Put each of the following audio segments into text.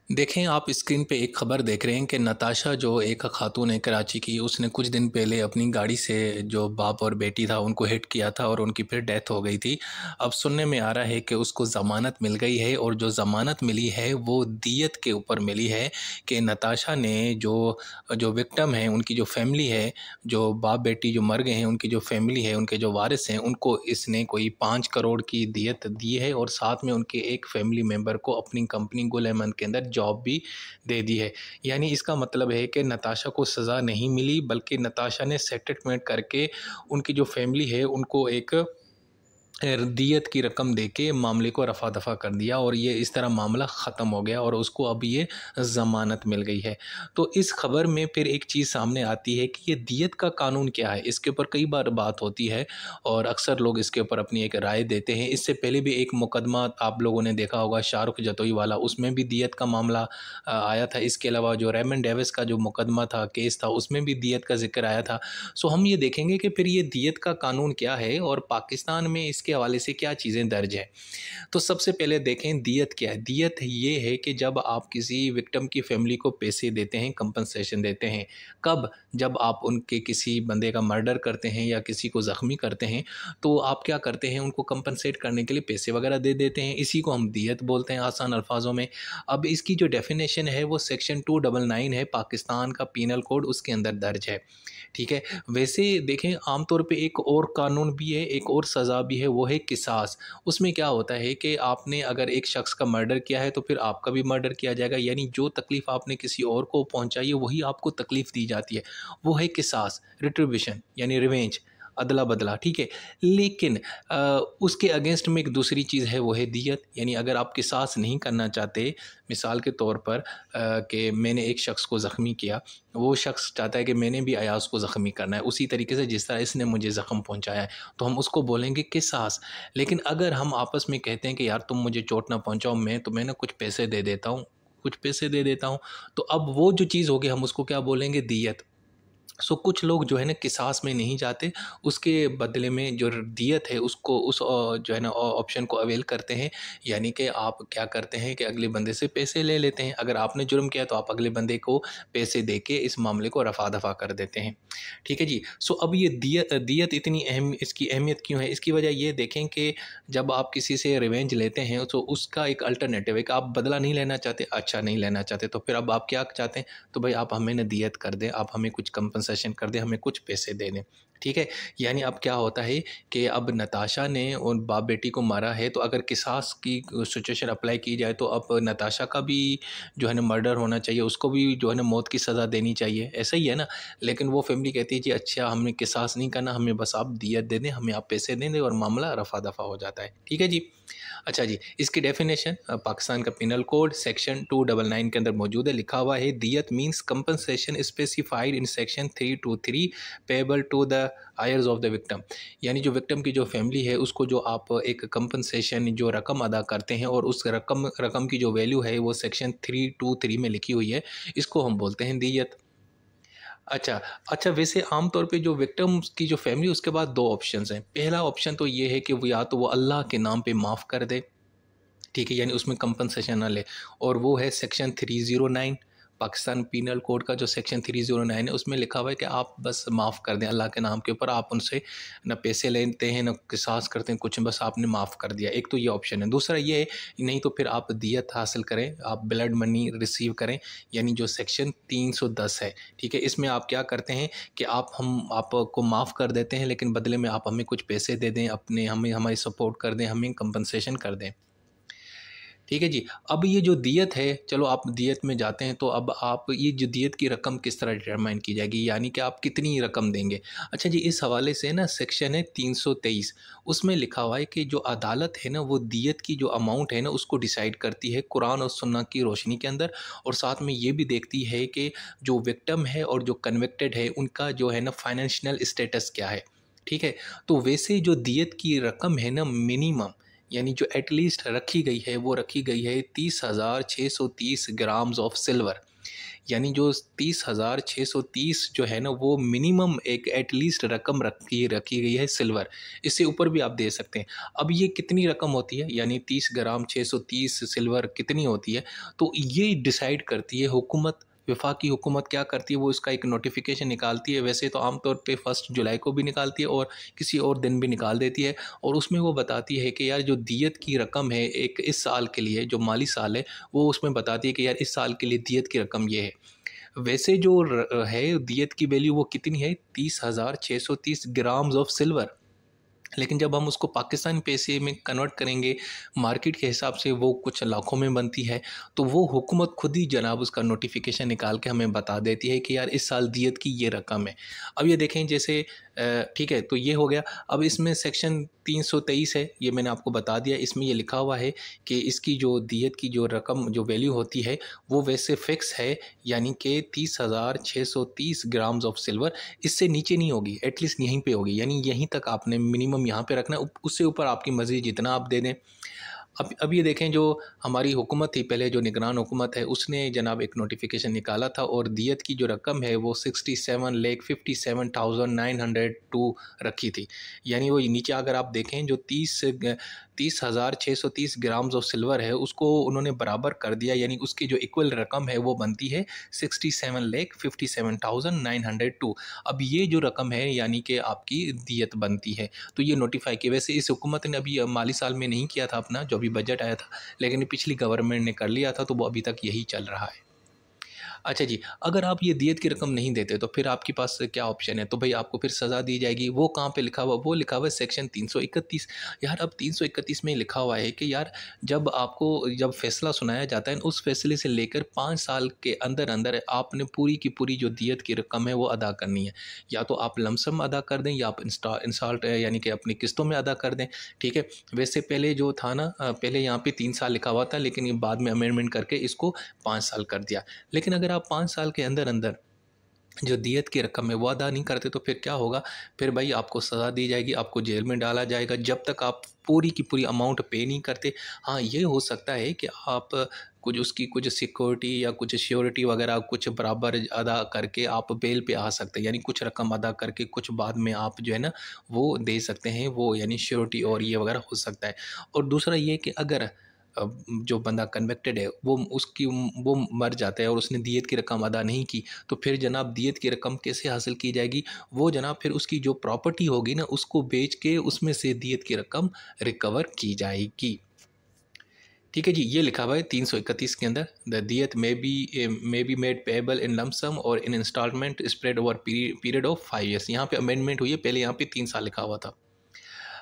देखें, आप स्क्रीन पे एक ख़बर देख रहे हैं कि नताशा जो एक ख़ातून है कराची की, उसने कुछ दिन पहले अपनी गाड़ी से जो बाप और बेटी था उनको हिट किया था और उनकी फिर डेथ हो गई थी। अब सुनने में आ रहा है कि उसको ज़मानत मिल गई है और जो ज़मानत मिली है वो दियत के ऊपर मिली है कि नताशा ने जो जो विक्टिम है उनकी जो फैमिली है, जो बाप बेटी जो मर गए हैं उनकी जो फैमिली है, उनके जो वारिस हैं, उनको इसने कोई 5 करोड़ की दियत दी है और साथ में उनके एक फैमिली मेम्बर को अपनी कंपनी गुल अहमद के अंदर जॉब भी दे दी है। यानी इसका मतलब है कि नताशा को सज़ा नहीं मिली, बल्कि नताशा ने सेटलमेंट करके उनकी जो फैमिली है उनको एक दियत की रकम देके मामले को रफ़ा दफ़ा कर दिया और ये इस तरह मामला ख़त्म हो गया और उसको अब ये ज़मानत मिल गई है। तो इस ख़बर में फिर एक चीज़ सामने आती है कि ये दियत का कानून क्या है? इसके ऊपर कई बार बात होती है और अक्सर लोग इसके ऊपर अपनी एक राय देते हैं। इससे पहले भी एक मुकदमा आप लोगों ने देखा होगा, शाहरुख जतोई वाला, उसमें भी दियत का मामला आया था। इसके अलावा जो रेमन डेविस का जो मुकदमा था, केस था, उसमें भी दियत का ज़िक्र आया था। सो हम ये देखेंगे कि फिर ये दियत का कानून क्या है और पाकिस्तान में इसके हवाले से क्या चीज़ें दर्ज हैं। तो सबसे पहले देखें दियत क्या है। दियत ये है कि जब आप किसी विक्टिम की फैमिली को पैसे देते हैं, कंपनसेशन देते हैं। कब? जब आप उनके किसी बंदे का मर्डर करते हैं या किसी को ज़ख्मी करते हैं, तो आप क्या करते हैं, उनको कंपनसेट करने के लिए पैसे वगैरह दे देते हैं। इसी को हम दियत बोलते हैं आसान अल्फाजों में। अब इसकी जो डेफिनेशन है वो सेक्शन 299 है पाकिस्तान का पीनल कोड, उसके अंदर दर्ज है। ठीक है। वैसे देखें, आमतौर पे एक और कानून भी है, एक और सज़ा भी है, वो है किसास। उसमें क्या होता है कि आपने अगर एक शख्स का मर्डर किया है तो फिर आपका भी मर्डर किया जाएगा, यानी जो तकलीफ़ आपने किसी और को पहुंचाई है वही आपको तकलीफ़ दी जाती है। वो है किसास, रिट्रिब्यूशन यानी रिवेंज, अदला बदला। ठीक है। लेकिन उसके अगेंस्ट में एक दूसरी चीज़ है, वो है दियत। यानी अगर आप किसास नहीं करना चाहते, मिसाल के तौर पर कि मैंने एक शख्स को ज़ख्मी किया, वो शख्स चाहता है कि मैंने भी अयाज़ को ज़ख्मी करना है उसी तरीके से जिस तरह इसने मुझे ज़ख्म पहुंचाया है, तो हम उसको बोलेंगे किसास। लेकिन अगर हम आपस में कहते हैं कि यार तुम मुझे चोट ना पहुंचाओ, मैं ना कुछ पैसे दे देता हूँ, कुछ पैसे दे देता हूँ, तो अब वो जो चीज़ होगी हम उसको क्या बोलेंगे, दियत। सो कुछ लोग जो है ना किसास में नहीं जाते, उसके बदले में जो दियत है उसको उस जो है ना ऑप्शन को अवेल करते हैं। यानी कि आप क्या करते हैं कि अगले बंदे से पैसे ले लेते हैं। अगर आपने जुर्म किया तो आप अगले बंदे को पैसे दे के इस मामले को रफ़ा दफ़ा कर देते हैं। ठीक है जी। सो अब ये दियत दियत इतनी इसकी अहमियत क्यों है? इसकी वजह ये देखें कि जब आप किसी से रिवेंज लेते हैं तो उसका एक अल्टरनेटिव है कि आप बदला नहीं लेना चाहते, अच्छा नहीं लेना चाहते, तो फिर अब आप क्या चाहते हैं, तो भाई आप हमें ना दियत कर दें, आप हमें कुछ कंपनसेशन कर दें, हमें कुछ पैसे दे दें। ठीक है। यानी अब क्या होता है कि अब नताशा ने उन बाप बेटी को मारा है, तो अगर किसास की सिचुएशन अप्लाई की जाए तो अब नताशा का भी जो है ना मर्डर होना चाहिए, उसको भी जो है ना मौत की सज़ा देनी चाहिए, ऐसा ही है ना। लेकिन वो फैमिली कहती है जी अच्छा हमें किसास नहीं करना, हमें बस आप दियत दे दें, हमें आप पैसे दे दें और मामला रफ़ा दफ़ा हो जाता है। ठीक है जी। अच्छा जी, इसकी डेफिनेशन पाकिस्तान का पिनल कोड सेक्शन 299 के अंदर मौजूद है। लिखा हुआ है दियत means compensation specified in section 323 payable to the heirs of the victim. यानी जो विक्टिम की जो फैमिली है उसको जो आप एक कंपनसेशन जो रकम अदा करते हैं और उस रकम रकम की जो वैल्यू है वो सेक्शन 323 में लिखी हुई है, इसको हम बोलते हैं दियत। अच्छा, अच्छा, वैसे आम तौर पे जो विक्टिम्स की जो फैमिली, उसके बाद 2 ऑप्शंस हैं। पहला ऑप्शन तो ये है कि वो या तो वो अल्लाह के नाम पे माफ़ कर दे, ठीक है, यानी उसमें कंपनसेशन ना ले, और वो है सेक्शन 309 पाकिस्तान पीनल कोड का जो सेक्शन 309 है उसमें लिखा हुआ है कि आप बस माफ़ कर दें अल्लाह के नाम के ऊपर, आप उनसे ना पैसे लेते हैं ना किसास करते हैं कुछ, बस आपने माफ़ कर दिया। एक तो ये ऑप्शन है। दूसरा ये है, नहीं तो फिर आप दियत हासिल करें, आप ब्लड मनी रिसीव करें, यानी जो सेक्शन 310 है। ठीक है। इसमें आप क्या करते हैं कि हम आपको माफ़ कर देते हैं, लेकिन बदले में आप हमें कुछ पैसे दे दें, अपने हमें हमारी सपोर्ट कर दें, हमें कंपनसेशन कर दें। ठीक है जी। अब ये जो दियत है, चलो आप दियत में जाते हैं, तो अब आप ये जो दियत की रकम किस तरह डिटरमाइन की जाएगी, यानी कि आप कितनी रकम देंगे। अच्छा जी, इस हवाले से ना सेक्शन है 323, उसमें लिखा हुआ है कि जो अदालत है ना वो दियत की जो अमाउंट है ना उसको डिसाइड करती है कुरान और सुन्ना की रोशनी के अंदर, और साथ में ये भी देखती है कि जो विक्टिम है और जो कन्विक्टेड है उनका जो है ना फाइनेंशियल स्टेटस क्या है। ठीक है। तो वैसे जो दियत की रकम है ना मिनिमम, यानी जो एटलीस्ट रखी गई है वो रखी गई है 30,630 ग्राम्स ऑफ सिल्वर। यानी जो 30,630 जो है ना, वो मिनिमम एक एटलीस्ट रकम रखी रखी गई है सिल्वर। इससे ऊपर भी आप दे सकते हैं। अब ये कितनी रकम होती है, यानी 30 ग्राम 630 सिल्वर कितनी होती है, तो ये डिसाइड करती है हुकूमत। वफाकी हुकूमत क्या करती है, वो इसका एक नोटिफिकेशन निकालती है। वैसे तो आमतौर पे 1 जुलाई को भी निकालती है और किसी और दिन भी निकाल देती है। और उसमें वो बताती है कि यार जो दियत की रकम है एक इस साल के लिए, जो माली साल है, वो उसमें बताती है कि यार इस साल के लिए दियत की रकम ये है। वैसे जो है दियत की वैल्यू वो कितनी है, 30,630 ग्राम्स ऑफ सिल्वर। लेकिन जब हम उसको पाकिस्तानी पैसे में कन्वर्ट करेंगे मार्केट के हिसाब से, वो कुछ लाखों में बनती है। तो वो हुकूमत खुद ही जनाब उसका नोटिफिकेशन निकाल के हमें बता देती है कि यार इस साल दियत की ये रकम है। अब ये देखें जैसे ठीक है, तो ये हो गया। अब इसमें सेक्शन 323 है, ये मैंने आपको बता दिया। इसमें ये लिखा हुआ है कि इसकी जो दियत की जो रकम जो वैल्यू होती है वो वैसे फ़िक्स है, यानी कि 30,630 ग्राम्स ऑफ सिल्वर। इससे नीचे नहीं होगी, एटलीस्ट यहीं पे होगी, यानी यहीं तक आपने मिनिमम यहाँ पे रखना है। उससे ऊपर आपकी मर्ज़ी जितना आप दे दें। अब ये देखें, जो हमारी हुकूमत थी पहले, जो निगरान हुकूमत है, उसने जनाब एक नोटिफिकेशन निकाला था और दियत की जो रकम है वो 67,57,902 रखी थी। यानी वो नीचे अगर आप देखें, जो 30,630 ग्राम्स ऑफ सिल्वर है उसको उन्होंने बराबर कर दिया, यानी उसकी जो इक्वल रकम है वो बनती है 67,57,902। अब ये जो रकम है यानी कि आपकी दियत बनती है। तो ये नोटिफाई किया। वैसे इस हुकूमत ने अभी माली साल में नहीं किया था अपना, जो अभी बजट आया था, लेकिन पिछली गवर्नमेंट ने कर लिया था, तो वो अभी तक यही चल रहा है। अच्छा जी, अगर आप ये दियत की रकम नहीं देते तो फिर आपके पास क्या ऑप्शन है, तो भाई आपको फिर सज़ा दी जाएगी। वो कहाँ पे लिखा हुआ, वो लिखा हुआ है सेक्शन 331। यार अब 331 में लिखा हुआ है कि यार जब आपको जब फैसला सुनाया जाता है, उस फैसले से लेकर 5 साल के अंदर अंदर आपने पूरी की पूरी जो दियत की रकम है वो अदा करनी है। या तो आप लमसम अदा कर दें, या आप इंस्टॉल्ट यानी कि अपनी किस्तों में अदा कर दें। ठीक है। वैसे पहले जो था ना, पहले यहाँ पे 3 साल लिखा हुआ था, लेकिन ये बाद में अमेंडमेंट करके इसको 5 साल कर दिया। लेकिन अगर आप 5 साल के अंदर अंदर जो दियत की रकम है वो अदा नहीं करते तो फिर क्या होगा, फिर भाई आपको सज़ा दी जाएगी, आपको जेल में डाला जाएगा जब तक आप पूरी की पूरी अमाउंट पे नहीं करते। हाँ, ये हो सकता है कि आप कुछ उसकी कुछ सिक्योरिटी या कुछ श्योरिटी वगैरह कुछ बराबर अदा करके आप बेल पे आ सकते हैं, यानी कुछ रकम अदा करके कुछ बाद में आप जो है ना वो दे सकते हैं, वो यानी श्योरिटी और ये वगैरह हो सकता है। और दूसरा ये कि अगर जो बंदा कन्विक्टेड है वो मर जाता है और उसने दियत की रकम अदा नहीं की, तो फिर जनाब दियत की रकम कैसे हासिल की जाएगी, वो जनाब फिर उसकी जो प्रॉपर्टी होगी ना उसको बेच के उसमें से दियत की रकम रिकवर की जाएगी। ठीक है जी, ये लिखा हुआ है 331 के अंदर, द दियत may be made payable in lump sum और in instalment spread over period of 5 years. यहाँ पे अमेंडमेंट हुई है, पहले यहाँ पे 3 साल लिखा हुआ था।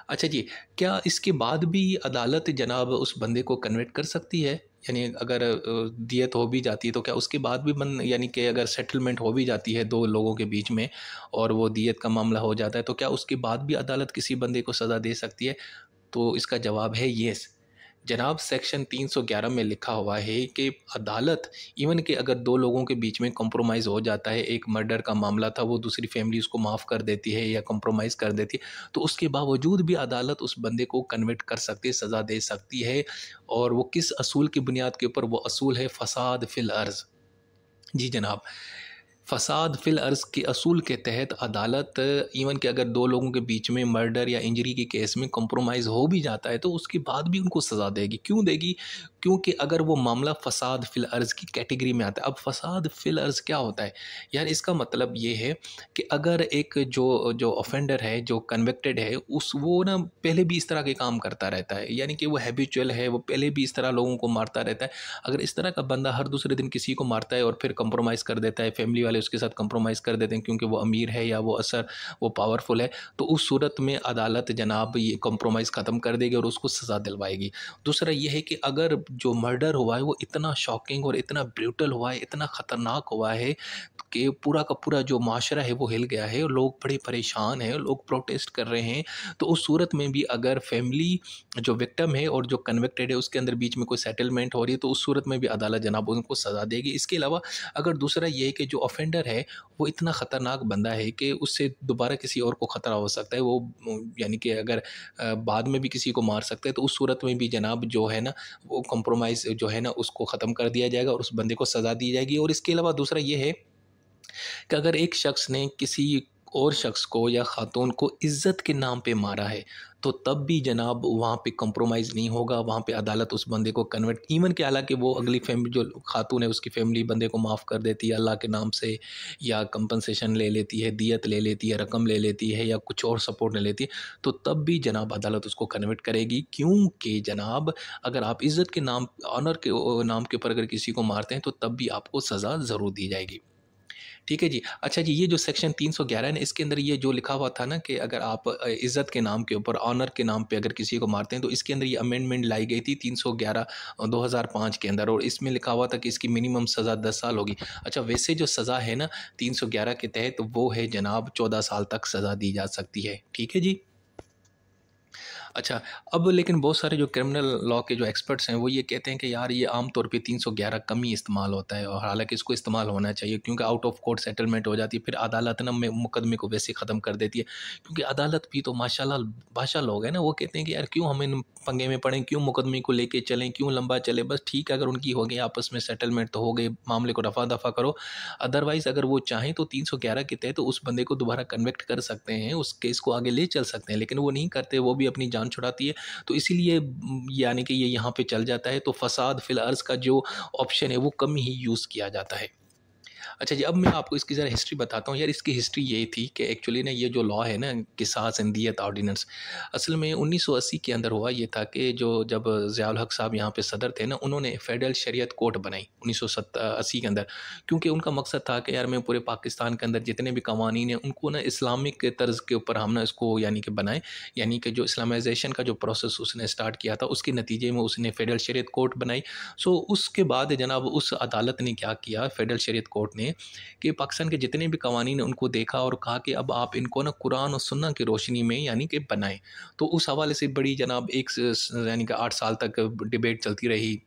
अच्छा जी, क्या इसके बाद भी अदालत जनाब उस बंदे को कन्विक्ट कर सकती है? यानी अगर दियत हो भी जाती है तो क्या उसके बाद भी यानी कि अगर सेटलमेंट हो भी जाती है 2 लोगों के बीच में और वो दियत का मामला हो जाता है, तो क्या उसके बाद भी अदालत किसी बंदे को सज़ा दे सकती है? तो इसका जवाब है येस। जनाब सेक्शन 311 में लिखा हुआ है कि अदालत इवन कि अगर 2 लोगों के बीच में कॉम्प्रोमाइज़ हो जाता है, एक मर्डर का मामला था, वो दूसरी फैमिली उसको माफ़ कर देती है या कॉम्प्रोमाइज़ कर देती है, तो उसके बावजूद भी अदालत उस बंदे को कन्विक्ट कर सकती है, सज़ा दे सकती है। और वो किस असूल की बुनियाद के ऊपर, वो असूल है फ़साद फ़िल अर्ज़। जी जनाब, फ़साद फ़िल अर्ज़ के असूल के तहत अदालत इवन कि अगर 2 लोगों के बीच में मर्डर या इंजरी के केस में कॉम्प्रोमाइज़ हो भी जाता है तो उसके बाद भी उनको सज़ा देगी। क्यों देगी? क्योंकि अगर वो मामला फ़साद फ़िल अर्ज़ की कैटेगरी में आता है। अब फ़साद फ़िल अर्ज़ क्या होता है? यार इसका मतलब ये है कि अगर एक जो जो ऑफ़ेंडर है, जो कन्विक्टेड है, वो ना पहले भी इस तरह के काम करता रहता है, यानी कि वो हैबिचुअल है, वो पहले भी इस तरह लोगों को मारता रहता है। अगर इस तरह का बंदा हर दूसरे दिन किसी को मारता है और फिर कंप्रोमाइज़ कर देता है, फैमिली वाले उसके साथ कंप्रोमाइज़ कर देते हैं क्योंकि वो अमीर है या वो पावरफुल है, तो उस सूरत में अदालत जनाब ये कंप्रोमाइज़ ख़त्म कर देगी और उसको सज़ा दिलवाएगी। दूसरा ये है कि अगर जो मर्डर हुआ है वो इतना शॉकिंग और इतना ब्रूटल हुआ है, इतना ख़तरनाक हुआ है कि पूरा का पूरा जो माशरा है वो हिल गया है, लोग बड़े परेशान हैं, लोग प्रोटेस्ट कर रहे हैं, तो उस सूरत में भी अगर फैमिली जो विक्टिम है और जो कन्विक्टेड है उसके अंदर बीच में कोई सेटलमेंट हो रही है, तो उस सूरत में भी अदालत जनाब उनको सज़ा देगी। इसके अलावा अगर दूसरा ये है कि जो ऑफेंडर है वो इतना ख़तरनाक बंदा है कि उससे दोबारा किसी और को ख़तरा हो सकता है, वो यानी कि अगर बाद में भी किसी को मार सकता है, तो उस सूरत में भी जनाब जो है ना वो कंप्रोमाइज़ जो है ना उसको ख़त्म कर दिया जाएगा और उस बंदे को सज़ा दी जाएगी। और इसके अलावा दूसरा ये है कि अगर एक शख्स ने किसी और शख्स को या ख़ातून को इज़्ज़त के नाम पे मारा है, तो तब भी जनाब वहाँ पे कंप्रोमाइज़ नहीं होगा, वहाँ पे अदालत उस बंदे को कन्वर्ट इवन कि हालाँकि वो अगली फैमिली जो ख़ातून है उसकी फैमिली बंदे को माफ़ कर देती है अल्लाह के नाम से, या कंपनसेशन ले लेती है, दियत ले लेती है, रकम ले लेती है या कुछ और सपोर्ट ले लेती है, तो तब भी जनाब अदालत उसको कन्वर्ट करेगी। क्योंकि जनाब अगर आप इज़्ज़त के नाम, ऑनर के नाम के ऊपर अगर किसी को मारते हैं, तो तब भी आपको सज़ा ज़रूर दी जाएगी। ठीक है जी। अच्छा जी, ये जो सेक्शन 311 है ना, इसके अंदर ये जो लिखा हुआ था ना कि अगर आप इज़्ज़त के नाम के ऊपर, ऑनर के नाम पे अगर किसी को मारते हैं, तो इसके अंदर ये अमेंडमेंट लाई गई थी 311 2005 के अंदर, और इसमें लिखा हुआ था कि इसकी मिनिमम सज़ा 10 साल होगी। अच्छा, वैसे जो सज़ा है ना 311 के तहत, वो है जनाब 14 साल तक सज़ा दी जा सकती है। ठीक है जी। अच्छा, अब लेकिन बहुत सारे जो क्रिमिनल लॉ के जो एक्सपर्ट्स हैं वो ये कहते हैं कि यार ये आम तौर पे 311 कम ही इस्तेमाल होता है, और हालांकि इसको इस्तेमाल होना चाहिए क्योंकि आउट ऑफ कोर्ट सेटलमेंट हो जाती है, फिर अदालत ना मुकदमे को वैसे ख़त्म कर देती है। क्योंकि अदालत भी तो माशाल्लाह भाषा लोग हैं ना, वो कहते हैं कि यार क्यों हम इन पंगे में पड़ें, क्यों मुकदमे को लेके चलें, क्यों लंबा चले, बस ठीक है अगर उनकी हो गई आपस में सेटलमेंट तो हो गए, मामले को रफा दफा करो। अदरवाइज़ अगर वो चाहें तो 311 के तहत तो उस बंदे को दोबारा कन्विक्ट कर सकते हैं, उस केस को आगे ले चल सकते हैं, लेकिन वो नहीं करते, वो भी अपनी जान छुड़ाती है। तो इसीलिए यानी कि ये यहाँ पे चल जाता है, तो फ़साद फ़िल अर्ज़ का जो ऑप्शन है वो कम ही यूज़ किया जाता है। अच्छा जी, अब मैं आपको इसकी ज़रा हिस्ट्री बताता हूँ। यार इसकी हिस्ट्री ये थी कि एक्चुअली ना ये जो लॉ है ना किसास एंड दियत ऑर्डिनेंस, असल में 1980 के अंदर हुआ ये था कि जब ज़ियाउल हक साहब यहाँ पे सदर थे ना, उन्होंने फेडरल शरीयत कोर्ट बनाई 1980 के अंदर। क्योंकि उनका मकसद था कि यार मैं पूरे पाकिस्तान के अंदर जितने भी कवानीन हैं उनको ना इस्लामिक तर्ज़ के ऊपर हम ना इसको यानी कि बनाएँ, यानी कि जो इस्लामाइजेशन का जो प्रोसेस उसने स्टार्ट किया था उसके नतीजे में उसने फेडरल शरीयत कोर्ट बनाई। सो उसके बाद जनाब उस अदालत ने क्या किया, फेडरल शरीयत कोर्ट ने, कि पाकिस्तान के जितने भी कवानीन हैं उनको देखा और कहा कि अब आप इनको ना कुरान और सुन्ना की रोशनी में यानी कि बनाएं। तो उस हवाले से बड़ी जनाब एक यानी कि 8 साल तक डिबेट चलती रही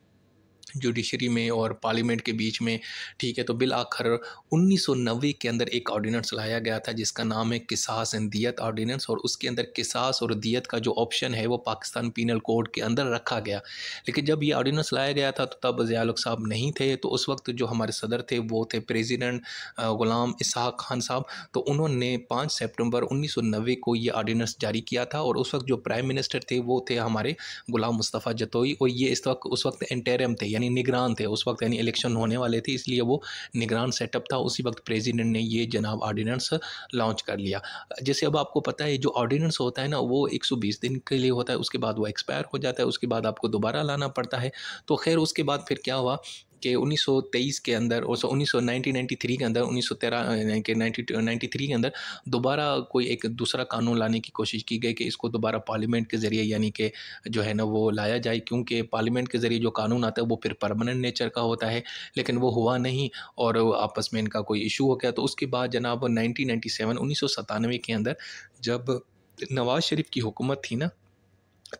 जुडिशरी में और पार्लियामेंट के बीच में। ठीक है, तो बिल आखिर 1990 के अंदर एक ऑर्डिनेंस लाया गया था जिसका नाम है किसास एंड दियत ऑर्डिनेंस, और उसके अंदर किसास और दियत का जो ऑप्शन है वो पाकिस्तान पीनल कोड के अंदर रखा गया। लेकिन जब ये ऑर्डिनेंस लाया गया था तो तब ज़िया उल-हक साहब नहीं थे, तो उस वक्त जो हमारे सदर थे वो थे प्रेसिडेंट ग़ुलाम इसहाक़ खान साहब। तो उन्होंने 5 सितंबर 1990 को ये ऑर्डिनेंस जारी किया था, और उस वक्त जो प्राइम मिनिस्टर थे वो थे हमारे गुलाम मुस्तफ़ा जतोई, और ये उस वक्त इंटरिम थे यानी निगरान थे उस वक्त, यानी इलेक्शन होने वाले थे इसलिए वो निगरान सेटअप था। उसी वक्त प्रेसिडेंट ने ये जनाब ऑर्डिनेंस लॉन्च कर लिया। जैसे अब आपको पता है जो ऑर्डिनेंस होता है ना वो 120 दिन के लिए होता है, उसके बाद वो एक्सपायर हो जाता है, उसके बाद आपको दोबारा लाना पड़ता है। तो खैर उसके बाद फिर क्या हुआ कि 1923 के अंदर और 1993 के अंदर 1913 के 93 के अंदर दोबारा कोई एक दूसरा कानून लाने की कोशिश की गई कि इसको दोबारा पार्लियामेंट के ज़रिए यानी कि जो है ना वो लाया जाए, क्योंकि पार्लियामेंट के ज़रिए जो कानून आता है वो फिर परमानेंट नेचर का होता है, लेकिन वो हुआ नहीं और आपस में इनका कोई इशू हो गया। तो उसके बाद जनाब 1997 के अंदर जब नवाज़ शरीफ की हुकूमत थी ना,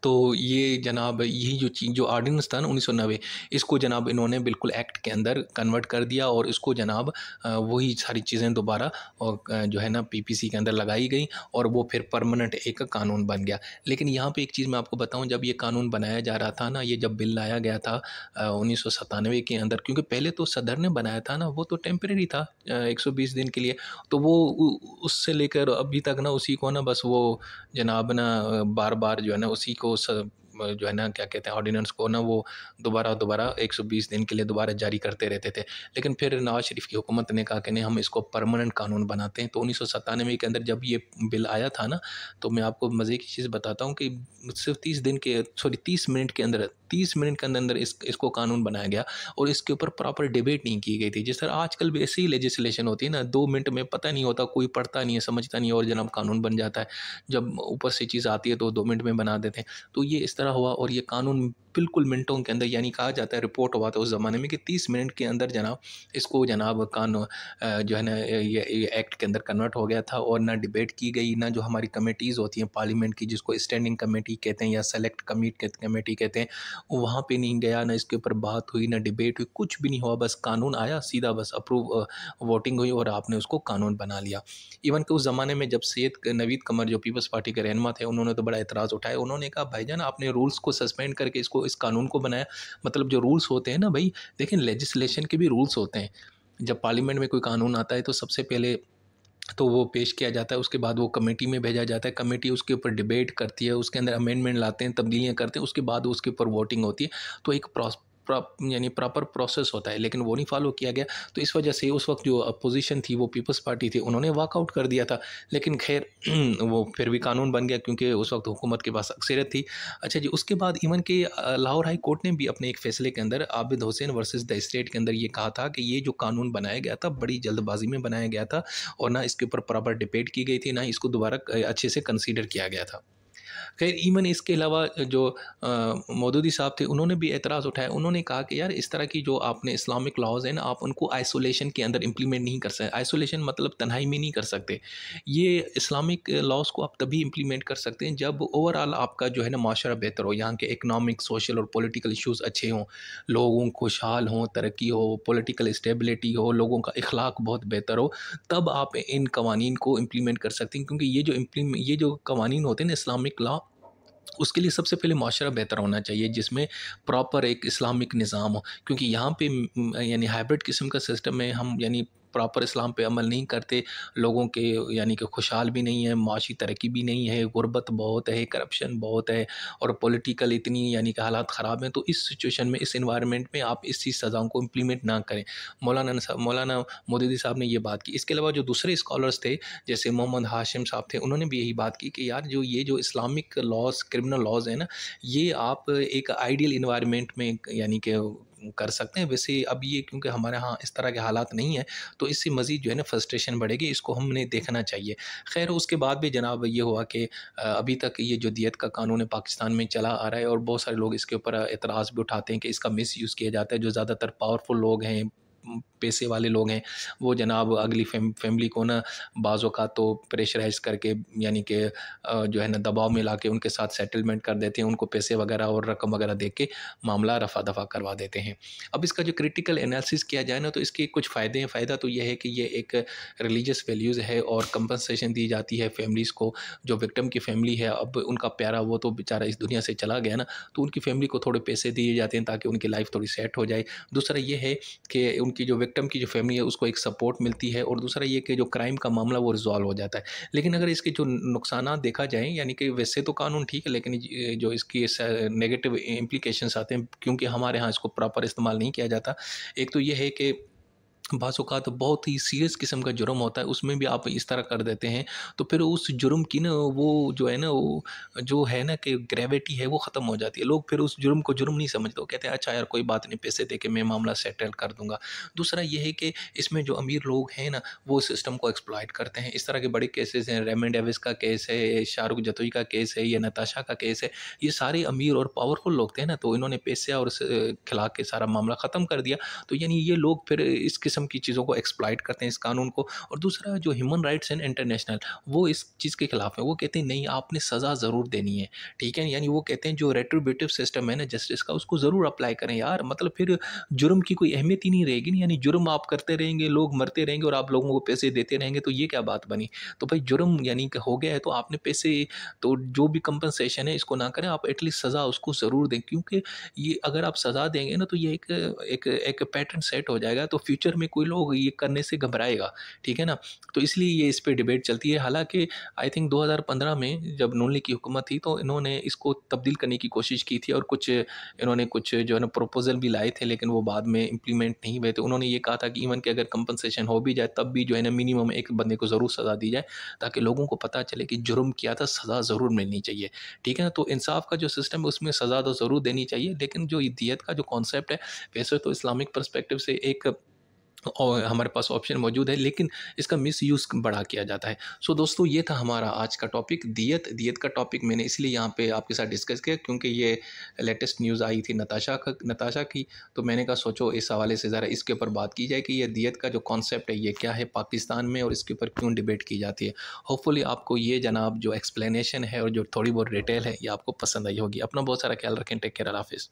तो ये जनाब यही जो चीज़ जो ऑर्डिनेंस था ना 1990, इसको जनाब इन्होंने बिल्कुल एक्ट के अंदर कन्वर्ट कर दिया और इसको जनाब वही सारी चीज़ें दोबारा और जो है ना पीपीसी के अंदर लगाई गई और वो फिर परमानेंट एक कानून बन गया। लेकिन यहाँ पे एक चीज़ मैं आपको बताऊँ, जब ये कानून बनाया जा रहा था ना, ये जब बिल लाया गया था 1997 के अंदर, क्योंकि पहले तो सदर ने बनाया था ना, वो तो टेम्परेरी था 120 दिन के लिए, तो वो उससे लेकर अभी तक ना उसी को ना बस वो जनाब ना बार बार जो है ना उसी को जो है ना क्या कहते हैं ऑर्डिनेंस को ना वो दोबारा 120 दिन के लिए दोबारा जारी करते रहते थे। लेकिन फिर नवाज शरीफ की हुकूमत ने कहा कि नहीं हम इसको परमानेंट कानून बनाते हैं। तो 1997 के अंदर जब ये बिल आया था ना, तो मैं आपको मज़े की चीज़ बताता हूँ कि सिर्फ 30 मिनट के अंदर 30 मिनट के अंदर इसको कानून बनाया गया और इसके ऊपर प्रॉपर डिबेट नहीं की गई थी। जिस तरह आजकल भी ऐसी ही लेजिस्लेशन होती है ना, 2 मिनट में पता नहीं होता, कोई पढ़ता नहीं है, समझता नहीं है और जनाब कानून बन जाता है। जब ऊपर से चीज़ आती है तो 2 मिनट में बना देते हैं। तो ये इस तरह हुआ और ये कानून बिल्कुल मिनटों के अंदर, यानी कहा जाता है, रिपोर्ट हुआ था उस ज़माने में कि 30 मिनट के अंदर जनाब इसको जनाब कानून जो है ना ये एक्ट के अंदर कन्वर्ट हो गया था। और ना डिबेट की गई, ना जो हमारी कमेटीज़ होती हैं पार्लियामेंट की, जिसको स्टैंडिंग कमेटी कहते हैं या सेलेक्ट कमेटी कहते हैं, वहाँ पे नहीं गया, ना इसके ऊपर बात हुई, ना डिबेट हुई, कुछ भी नहीं हुआ। बस कानून आया सीधा, बस अप्रूव वोटिंग हुई और आपने उसको कानून बना लिया। इवन कि उस ज़माने में जब सैयद नवीद कमर जो पीपल्स पार्टी के रहनुमा थे, उन्होंने तो बड़ा एतराज़ उठाया। उन्होंने कहा भाईजान आपने रूल्स को सस्पेंड करके इसको इस कानून को बनाया। मतलब जो रूल्स होते हैं ना भाई, देखें लेजिस्लेशन के भी रूल्स होते हैं। जब पार्लियामेंट में कोई कानून आता है तो सबसे पहले तो वो पेश किया जाता है, उसके बाद वो कमेटी में भेजा जाता है, कमेटी उसके ऊपर डिबेट करती है, उसके अंदर अमेंडमेंट लाते हैं, तब्दीलियाँ करते हैं, उसके बाद उसके ऊपर वोटिंग होती है। तो एक यानी प्रॉपर प्रोसेस होता है, लेकिन वो नहीं फॉलो किया गया। तो इस वजह से उस वक्त जो अपोजिशन थी वो पीपल्स पार्टी थी, उन्होंने वॉकआउट कर दिया था। लेकिन खैर वो फिर भी कानून बन गया क्योंकि उस वक्त हुकूमत के पास अक्सरियत थी। अच्छा जी, उसके बाद इवन के लाहौर हाई कोर्ट ने भी अपने एक फ़ैसले के अंदर Abid Hussain versus the state के अंदर ये कहा था कि ये जो कानून बनाया गया था बड़ी जल्दबाजी में बनाया गया था, और ना इसके ऊपर प्रॉपर डिबेट की गई थी, ना इसको दोबारा अच्छे से कंसीडर किया गया था। खैर ईमन इसके अलावा जो मौदूदी साहब थे उन्होंने भी एतराज़ उठाया। उन्होंने कहा कि यार इस तरह की जो आपने इस्लामिक लॉज़ हैं ना, आप उनको आइसोलेशन के अंदर इम्प्लीमेंट नहीं कर सकते। आइसोलेशन मतलब तन्हाई में नहीं कर सकते। ये इस्लामिक लॉज़ को आप तभी इम्प्लीमेंट कर सकते हैं जब ओवरऑल आपका जो है ना माशरा बेहतर हो, यहाँ के इकनॉमिक, सोशल और पॉलिटिकल इश्यूज़ अच्छे हों, लोगों खुशहाल हों, तरक्की हो, पॉलिटिकल स्टेबिलिटी हो, लोगों का अखलाक बहुत बेहतर हो, तब आप इन कवानीन को इम्प्लीमेंट कर सकते हैं। क्योंकि ये जो कवानीन होते हैं ना इस्लामिक लॉ, उसके लिए सबसे पहले माशरा बेहतर होना चाहिए जिसमें प्रॉपर एक इस्लामिक निज़ाम हो। क्योंकि यहाँ पे यानी हाइब्रिड किस्म का सिस्टम है, हम यानी प्रॉपर इस्लाम पे अमल नहीं करते, लोगों के यानी कि खुशहाल भी नहीं है, माशी तरक्की भी नहीं है, गुर्बत बहुत है, करप्शन बहुत है, और पॉलिटिकल इतनी यानी कि हालात ख़राब हैं। तो इस सिचुएशन में, इस इन्वायरमेंट में आप इस चीज़ सज़ाओं को इम्प्लीमेंट ना करें। मौलाना मौदूदी साहब ने ये बात की। इसके अलावा जो दूसरे स्कॉलर्स थे जैसे मोहम्मद हाशिम साहब थे, उन्होंने भी यही बात की कि यार जो इस्लामिक लॉज़, क्रिमिनल लॉज़ हैं ना, ये आप एक आइडियल इन्वायरमेंट में यानी कि कर सकते हैं। वैसे अब ये क्योंकि हमारे यहाँ इस तरह के हालात नहीं हैं, तो इससे मज़ीद जो है ना फ्रस्ट्रेशन बढ़ेगी, इसको हमने देखना चाहिए। ख़ैर उसके बाद भी जनाब ये हुआ कि अभी तक ये जो दियत का कानून है पाकिस्तान में चला आ रहा है, और बहुत सारे लोग इसके ऊपर एतराज़ भी उठाते हैं कि इसका मिसयूज़ किया जाता है। जो ज़्यादातर पावरफुल लोग हैं, पैसे वाले लोग हैं, वो जनाब अगली फैमिली को ना बाज़ औक़ात तो प्रेशराइज़ करके यानी कि जो है ना दबाव में लाके उनके साथ सेटलमेंट कर देते हैं, उनको पैसे वगैरह और रकम वगैरह दे के मामला रफ़ा दफ़ा करवा देते हैं। अब इसका जो क्रिटिकल एनालिसिस किया जाए ना, तो इसके कुछ फ़ायदे हैं। फ़ायदा तो ये है कि ये एक रिलीजियस वैल्यूज़ है और कंपनसेशन दी जाती है फैमिलीज़ को। जो विक्टिम की फैमिली है, अब उनका प्यारा वो तो बेचारा इस दुनिया से चला गया ना, तो उनकी फैमिली को थोड़े पैसे दिए जाते हैं ताकि उनकी लाइफ थोड़ी सेट हो जाए। दूसरा ये है कि उनकी जो विक्टिम की जो फैमिली है उसको एक सपोर्ट मिलती है, और दूसरा ये कि जो क्राइम का मामला वो रिज़ॉल्व हो जाता है। लेकिन अगर इसके जो नुकसानात देखा जाए, यानी कि वैसे तो कानून ठीक है, लेकिन जो इसकी नेगेटिव इम्प्लीकेशंस आते हैं क्योंकि हमारे यहाँ इसको प्रॉपर इस्तेमाल नहीं किया जाता। एक तो ये है कि बाज़ औक़ात बहुत ही सीरियस किस्म का जुर्म होता है, उसमें भी आप इस तरह कर देते हैं, तो फिर उस जुर्म की ना वो जो है ना, वो जो है ना कि ग्रेविटी है वो ख़त्म हो जाती है। लोग फिर उस जुर्म को जुर्म नहीं समझते, वो कहते हैं अच्छा यार कोई बात नहीं, पैसे दे के मैं मामला सेटल कर दूँगा। दूसरा ये है कि इसमें जो अमीर लोग हैं ना, वो सिस्टम को एक्सप्लॉइट करते हैं। इस तरह के बड़े केसेस हैं, रेमंड डेविस का केस है, शाहरुख जतोई का केस है, या नताशा का केस है। ये सारे अमीर और पावरफुल लोग थे ना, तो इन्होंने पैसे और खिला के सारा मामला ख़त्म कर दिया। तो यानी ये लोग फिर इस किस्म की चीज़ों को एक्सप्लॉइट करते हैं, इस कानून को। और दूसरा जो ह्यूमन राइट्स एंड इंटरनेशनल, वो इस चीज़ के खिलाफ है। वो कहते हैं नहीं, आपने सज़ा ज़रूर देनी है, ठीक है। यानी वो कहते हैं जो रेट्रिब्यूटिव सिस्टम है ना जस्टिस का, उसको ज़रूर अप्लाई करें यार। मतलब फिर जुर्म की कोई अहमियत ही नहीं रहेगी ना। यानी जुर्म आप करते रहेंगे, लोग मरते रहेंगे और आप लोगों को पैसे देते रहेंगे, तो ये क्या बात बनी। तो भाई जुर्म यानी कि हो गया है तो आपने पैसे, तो जो भी कंपनसेशन है इसको ना करें, आप एटलीस्ट सज़ा उसको ज़रूर दें। क्योंकि ये अगर आप सज़ा देंगे ना, तो ये एक पैटर्न सेट हो जाएगा, तो फ्यूचर में कोई लोग ये करने से घबराएगा, ठीक है ना। तो इसलिए ये इस पे डिबेट चलती है। हालाँकि आई थिंक 2015 में जब नून लीग की हुकूमत थी, तो इन्होंने इसको तब्दील करने की कोशिश की थी, और इन्होंने कुछ जो है ना प्रपोज़ल भी लाए थे, लेकिन वो बाद में इम्प्लीमेंट नहीं हुए थे। उन्होंने ये कहा था कि इवन कि अगर कंपनसेशन हो भी जाए, तब भी जो है ना मिनिमम एक बंदे को ज़रूर सज़ा दी जाए, ताकि लोगों को पता चले कि जुर्म किया था, सज़ा ज़रूर मिलनी चाहिए, ठीक है ना। तो इंसाफ का जो सिस्टम है उसमें सज़ा तो ज़रूर देनी चाहिए, लेकिन जो ये दियत का जो कॉन्सेप्ट है, वैसे तो इस्लामिक पर्सपेक्टिव से एक और हमारे पास ऑप्शन मौजूद है, लेकिन इसका मिसयूज़ बड़ा किया जाता है। सो दोस्तों, ये था हमारा आज का टॉपिक दियत का टॉपिक मैंने इसलिए यहाँ पे आपके साथ डिस्कस किया क्योंकि ये लेटेस्ट न्यूज़ आई थी नताशा की। तो मैंने कहा सोचो इस हवाले से ज़रा इसके ऊपर बात की जाए कि ये दियत का जो कॉन्सेप्ट है ये क्या है पाकिस्तान में, और इसके ऊपर क्यों डिबेट की जाती है। होपफुली आपको ये जनाब जो एक्सप्लेनेशन है और जो थोड़ी बहुत डिटेल है ये आपको पसंद आई होगी। अपना बहुत सारा ख्याल रखें। Take care. अल्लाह हाफ़िज़।